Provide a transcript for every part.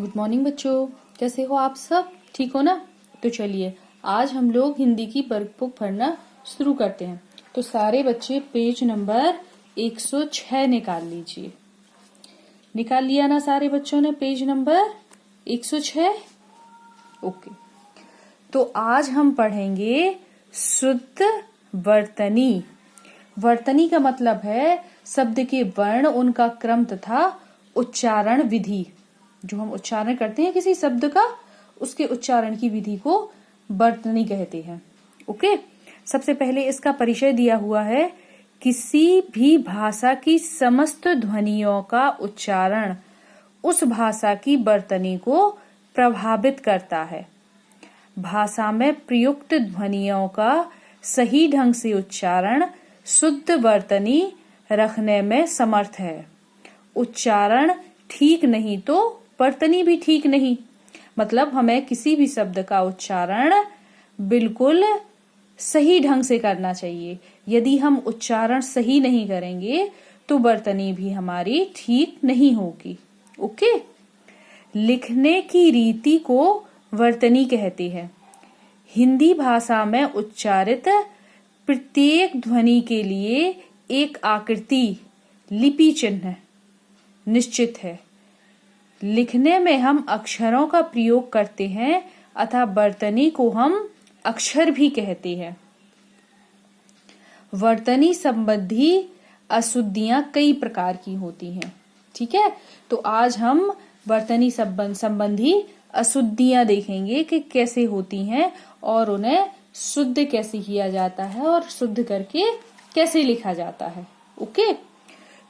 Good morning बच्चों, कैसे हो आप सब? ठीक हो ना? तो चलिए आज हम लोग हिंदी की वर्कबुक पढ़ना शुरू करते हैं। तो सारे बच्चे पेज नंबर 106 निकाल लीजिए। निकाल लिया ना सारे बच्चों ने पेज नंबर 106? ओके। तो आज हम पढ़ेंगे शुद्ध वर्तनी। वर्तनी का मतलब है शब्द के वर्ण, उनका क्रम तथा उच्चारण विधि। जो हम उच्चारण करते हैं किसी शब्द का, उसके उच्चारण की विधि को वर्तनी कहते हैं। ओके। सबसे पहले इसका परिचय दिया हुआ है। किसी भी भाषा की समस्त ध्वनियों का उच्चारण उस भाषा की वर्तनी को प्रभावित करता है। भाषा में प्रयुक्त ध्वनियों का सही ढंग से उच्चारण शुद्ध वर्तनी रखने में समर्थ है। उच्चारण ठीक नहीं तो वर्तनी भी ठीक नहीं। मतलब हमें किसी भी शब्द का उच्चारण बिल्कुल सही ढंग से करना चाहिए। यदि हम उच्चारण सही नहीं करेंगे तो वर्तनी भी हमारी ठीक नहीं होगी। ओके। लिखने की रीति को वर्तनी कहते हैं। हिंदी भाषा में उच्चारित प्रत्येक ध्वनि के लिए एक आकृति, लिपि चिन्ह निश्चित है। लिखने में हम अक्षरों का प्रयोग करते हैं अतः वर्तनी को हम अक्षर भी कहते हैं। वर्तनी संबंधी अशुद्धियां कई प्रकार की होती हैं। ठीक है, तो आज हम वर्तनी संबंधी अशुद्धियां देखेंगे कि कैसे होती हैं और उन्हें शुद्ध कैसे किया जाता है और शुद्ध करके कैसे लिखा जाता है। ओके।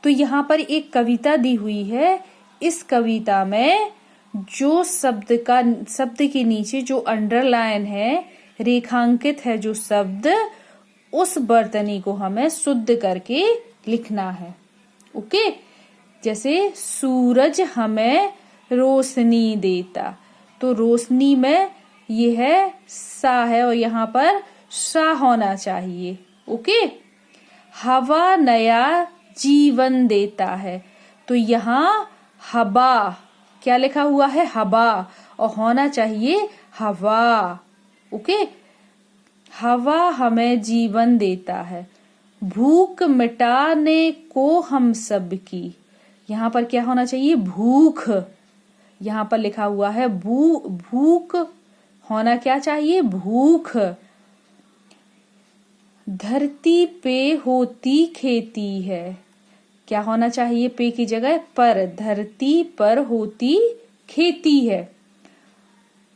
तो यहाँ पर एक कविता दी हुई है। इस कविता में जो शब्द के नीचे जो अंडरलाइन है, रेखांकित है जो शब्द, उस वर्तनी को हमें शुद्ध करके लिखना है। ओके। जैसे सूरज हमें रोशनी देता, तो रोशनी में ये है सा है और यहाँ पर सा होना चाहिए। ओके। हवा नया जीवन देता है, तो यहाँ हवा क्या लिखा हुआ है? हवा, और होना चाहिए हवा। ओके। हवा हमें जीवन देता है। भूख मिटाने को हम सब की, यहाँ पर क्या होना चाहिए? भूख। यहाँ पर लिखा हुआ है भूख, होना क्या चाहिए? भूख। धरती पे होती खेती है, क्या होना चाहिए? पे की जगह पर। धरती पर होती खेती है।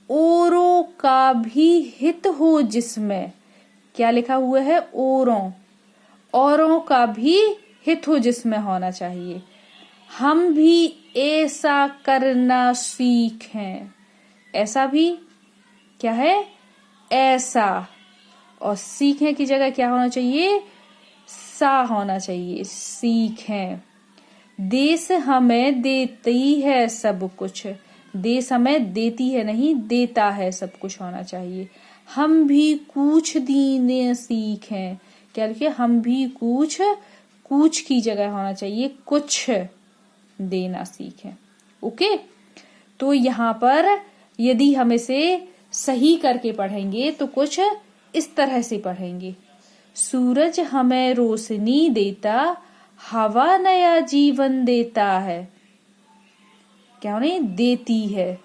औरों का भी हित हो जिसमें, क्या लिखा हुआ है? औरों। औरों का भी हित हो जिसमें होना चाहिए। हम भी ऐसा करना सीखें, ऐसा भी क्या है? ऐसा। और सीखें की जगह क्या होना चाहिए? सा होना चाहिए, सीखें। देश हमें देती है सब कुछ, देश हमें देती है नहीं, देता है सब कुछ होना चाहिए। हम भी कुछ दीने सीखें, क्या लिखे? हम भी कुछ की जगह होना चाहिए कुछ देना सीखें। ओके। तो यहाँ पर यदि हम इसे सही करके पढ़ेंगे तो कुछ इस तरह से पढ़ेंगे। सूरज हमें रोशनी देता, हवा नया जीवन देता है, क्या होने? देती है।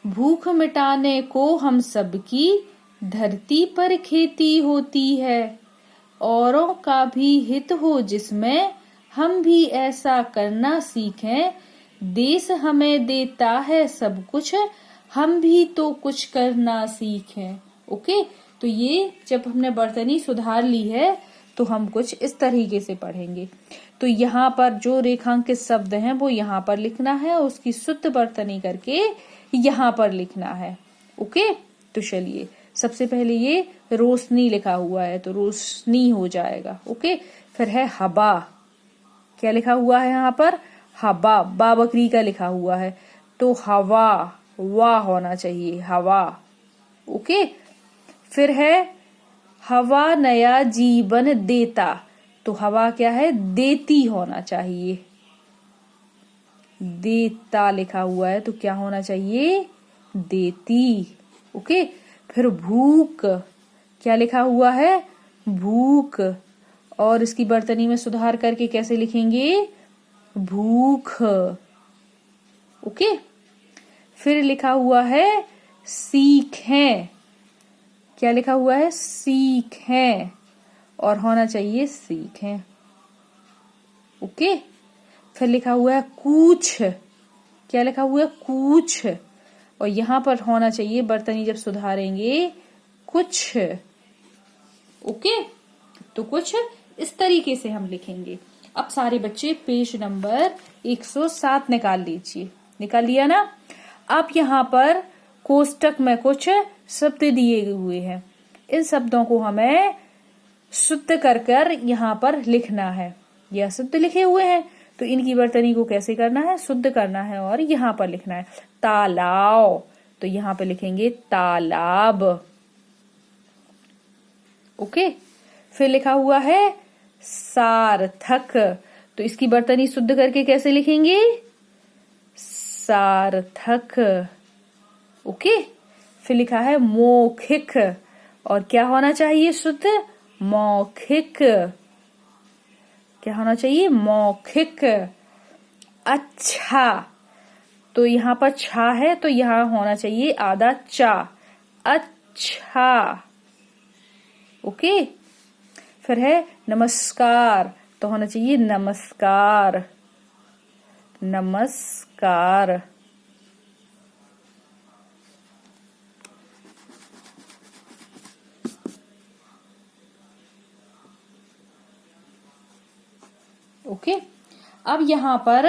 भूख मिटाने को हम सबकी, धरती पर खेती होती है। औरों का भी हित हो जिसमें, हम भी ऐसा करना सीखें। देश हमें देता है सब कुछ, हम भी तो कुछ करना सीखें। ओके। तो ये जब हमने वर्तनी सुधार ली है तो हम कुछ इस तरीके से पढ़ेंगे। तो यहाँ पर जो रेखांकित शब्द हैं वो यहाँ पर लिखना है और उसकी शुद्ध वर्तनी करके यहाँ पर लिखना है। ओके। तो चलिए सबसे पहले ये रोशनी लिखा हुआ है तो रोशनी हो जाएगा। ओके। फिर है हवा, क्या लिखा हुआ है यहाँ पर? हवा। बा बकरी का लिखा हुआ है तो हवा, वाह होना चाहिए, हवा। ओके। फिर है हवा नया जीवन देता, तो हवा क्या है? देती होना चाहिए, देता लिखा हुआ है तो क्या होना चाहिए, देती। ओके, फिर भूख, क्या लिखा हुआ है, भूख, और इसकी बर्तनी में सुधार करके कैसे लिखेंगे, भूख। ओके, फिर लिखा हुआ है सीखें, क्या लिखा हुआ है, सीखें, और होना चाहिए सीखें। ओके, फिर लिखा हुआ है कूछ, क्या लिखा हुआ है, कूछ, और यहां पर होना चाहिए बर्तनी जब सुधारेंगे कुछ। ओके, तो कुछ इस तरीके से हम लिखेंगे। अब सारे बच्चे पेज नंबर 107 निकाल लीजिए। निकाल लिया ना। अब यहाँ पर कोष्टक में कुछ शब्द दिए हुए हैं, इन शब्दों को हमें शुद्ध कर कर यहाँ पर लिखना है। यह शब्द लिखे हुए हैं तो इनकी बर्तनी को कैसे करना है, शुद्ध करना है और यहाँ पर लिखना है। तालाब, तो यहाँ पे लिखेंगे तालाब। ओके, फिर लिखा हुआ है सार्थक, तो इसकी बर्तनी शुद्ध करके कैसे लिखेंगे, सार्थक। ओके, फिर लिखा है मौखिक, और क्या होना चाहिए शुद्ध, मौखिक, क्या होना चाहिए, मौखिक। अच्छा, तो यहाँ पर छा है तो यहाँ होना चाहिए आधा चा, अच्छा। ओके, फिर है नमस्कार, तो होना चाहिए नमस्कार, नमस्कार। ओके, अब यहाँ पर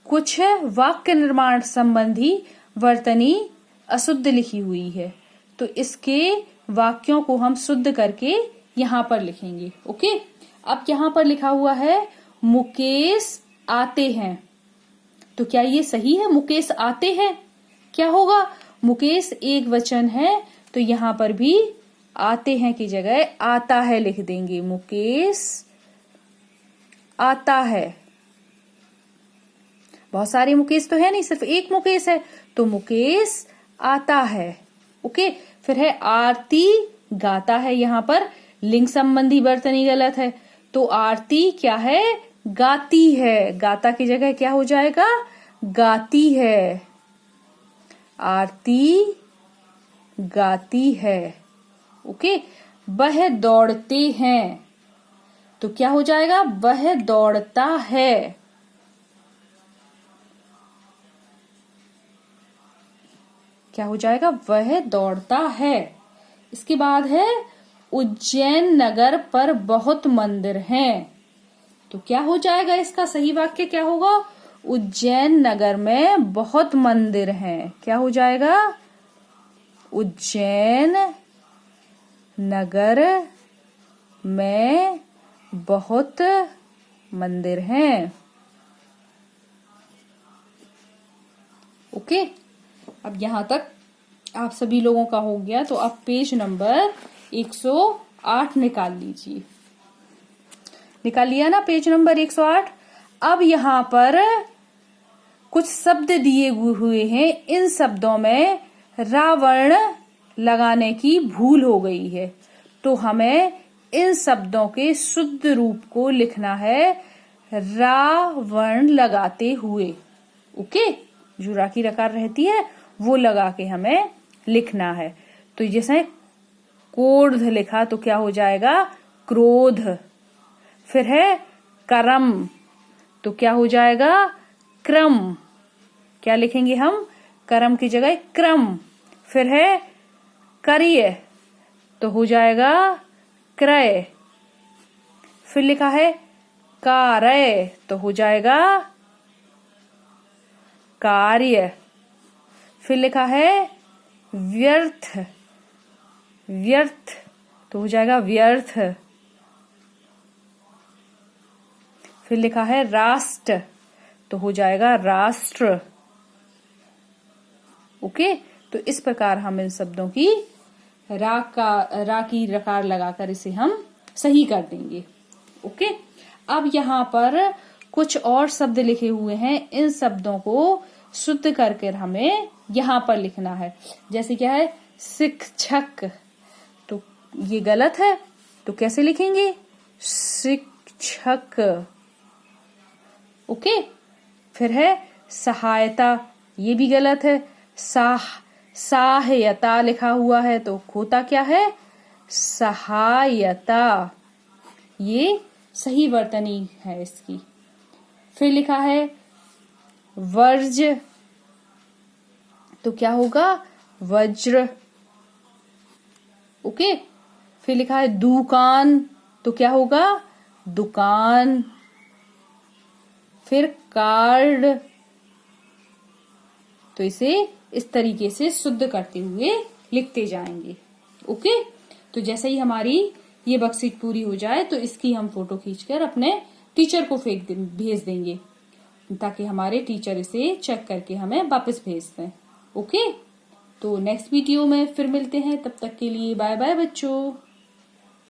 कुछ वाक्य निर्माण संबंधी वर्तनी अशुद्ध लिखी हुई है, तो इसके वाक्यों को हम शुद्ध करके यहाँ पर लिखेंगे। ओके, अब यहाँ पर लिखा हुआ है मुकेश आते हैं, तो क्या ये सही है, मुकेश आते हैं, क्या होगा, मुकेश एक वचन है तो यहाँ पर भी आते हैं की जगह आता है लिख देंगे, मुकेश आता है। बहुत सारे मुकेश तो है नहीं, सिर्फ एक मुकेश है, तो मुकेश आता है। ओके, फिर है आरती गाता है, यहाँ पर लिंग संबंधी वर्तनी गलत है, तो आरती क्या है, गाती है, गाता की जगह क्या हो जाएगा, गाती है, आरती गाती है। ओके, वह दौड़ते हैं, तो क्या हो जाएगा, वह दौड़ता है, क्या हो जाएगा, वह दौड़ता है। इसके बाद है उज्जैन नगर पर बहुत मंदिर हैं, तो क्या हो जाएगा, इसका सही वाक्य क्या होगा, उज्जैन नगर में बहुत मंदिर हैं, क्या हो जाएगा, उज्जैन नगर में बहुत मंदिर हैं। ओके, अब यहां तक आप सभी लोगों का हो गया, तो अब पेज नंबर 108 निकाल लीजिए। निकाल लिया ना पेज नंबर 108। अब यहाँ पर कुछ शब्द दिए हुए हैं, इन शब्दों में रावण लगाने की भूल हो गई है, तो हमें इन शब्दों के शुद्ध रूप को लिखना है रावण लगाते हुए। ओके, जो रा की रकार रहती है वो लगा के हमें लिखना है। तो जैसे क्रोध लिखा तो क्या हो जाएगा, क्रोध। फिर है करम, तो क्या हो जाएगा, क्रम, क्या लिखेंगे हम, करम की जगह क्रम। फिर है कार्य, तो हो जाएगा क्रय। फिर लिखा है कार्य, तो हो जाएगा कार्य। फिर लिखा है व्यर्थ, व्यर्थ, तो हो जाएगा व्यर्थ। फिर लिखा है राष्ट्र, तो हो जाएगा राष्ट्र। ओके, तो इस प्रकार हम इन शब्दों की रा की रकार लगाकर इसे हम सही कर देंगे। ओके, अब यहाँ पर कुछ और शब्द लिखे हुए हैं, इन शब्दों को शुद्ध करके हमें यहाँ पर लिखना है। जैसे क्या है, शिक्षक, तो ये गलत है, तो कैसे लिखेंगे, शिक्षक। ओके। फिर है सहायता, ये भी गलत है, सहायता लिखा हुआ है, तो होता क्या है, सहायता। ये सही वर्तनी है इसकी। फिर लिखा है वर्ज, तो क्या होगा, वज्र। ओके। फिर लिखा है दुकान, तो क्या होगा, दुकान। फिर कार्ड, तो इसे इस तरीके से शुद्ध करते हुए लिखते जाएंगे। ओके। तो जैसे ही हमारी ये वर्कशीट पूरी हो जाए तो इसकी हम फोटो खींचकर अपने टीचर को भेज देंगे, ताकि हमारे टीचर इसे चेक करके हमें वापस भेज दें। ओके। तो नेक्स्ट वीडियो में फिर मिलते हैं, तब तक के लिए बाय बाय बच्चों।